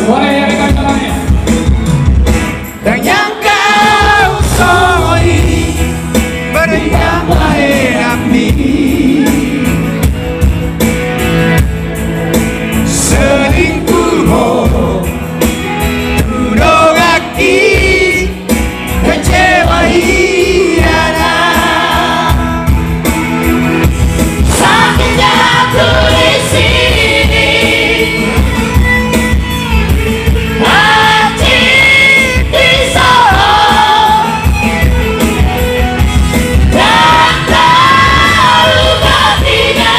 Boleh ya rekan tangannya. Dan yang kau sorry bertambah api selingkuh tudongaki kecewa hiana sakitnya tuh di sini hati di sana dan tahu hatinya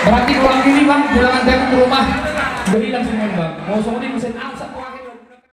Berarti pulang diri bang, pulang antar ke rumah. Beri langsung bang. Mau soalnya mesin apa?